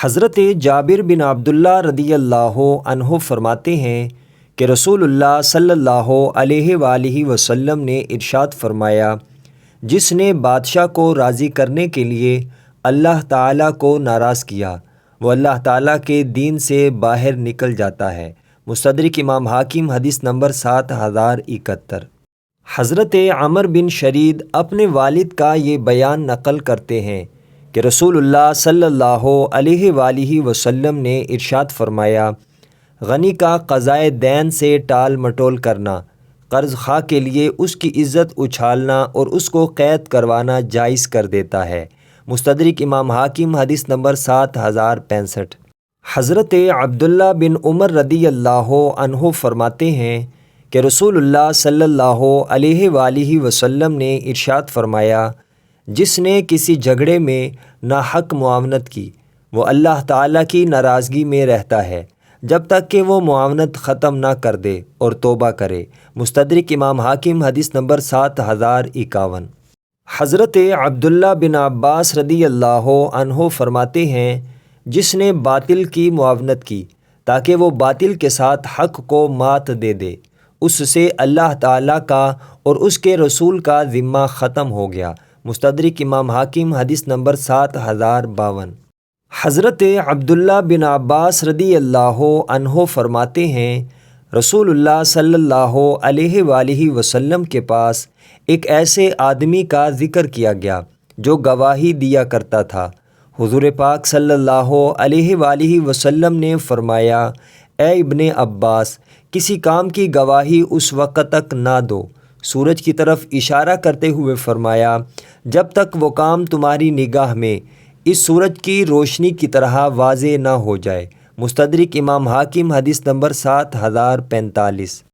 حضرت جابر بن عبداللہ رضی اللہ عنہ فرماتے ہیں کہ رسول اللہ صلی اللہ علیہ وآلہ وسلم نے ارشاد فرمایا، جس نے بادشاہ کو راضی کرنے کے لیے اللہ تعالیٰ کو ناراض کیا وہ اللہ تعالیٰ کے دین سے باہر نکل جاتا ہے۔ مستدرک امام حاکم، حدیث نمبر 7071۔ حضرت عمر بن شرید اپنے والد کا یہ بیان نقل کرتے ہیں کہ رسول اللہ صلی اللہ علیہ وآلہ وسلم نے ارشاد فرمایا، غنی کا قضائے دین سے ٹال مٹول کرنا، قرض خواہ کے لیے اس کی عزت اچھالنا اور اس کو قید کروانا جائز کر دیتا ہے۔ مستدرک امام حاکم، حدیث نمبر 7065۔ حضرت عبداللہ بن عمر رضی اللہ عنہ فرماتے ہیں کہ رسول اللہ صلی اللہ علیہ وآلہ وسلم نے ارشاد فرمایا، جس نے کسی جھگڑے میں ناحق معاونت کی وہ اللہ تعالیٰ کی ناراضگی میں رہتا ہے جب تک کہ وہ معاونت ختم نہ کر دے اور توبہ کرے۔ مستدرک امام حاکم، حدیث نمبر 7051۔ حضرت عبداللہ بن عباس رضی اللہ عنہ فرماتے ہیں، جس نے باطل کی معاونت کی تاکہ وہ باطل کے ساتھ حق کو مات دے دے، اس سے اللہ تعالیٰ کا اور اس کے رسول کا ذمہ ختم ہو گیا۔ مستدرک امام حاکم، حدیث نمبر 7052۔ حضرت عبداللہ بن عباس رضی اللہ عنہ فرماتے ہیں، رسول اللہ صلی اللہ علیہ وآلہ وسلم کے پاس ایک ایسے آدمی کا ذکر کیا گیا جو گواہی دیا کرتا تھا۔ حضور پاک صلی اللہ علیہ وآلہ وسلم نے فرمایا، اے ابن عباس، کسی کام کی گواہی اس وقت تک نہ دو، سورج کی طرف اشارہ کرتے ہوئے فرمایا، جب تک وہ کام تمہاری نگاہ میں اس سورج کی روشنی کی طرح واضح نہ ہو جائے۔ مستدرک امام حاکم، حدیث نمبر 7045۔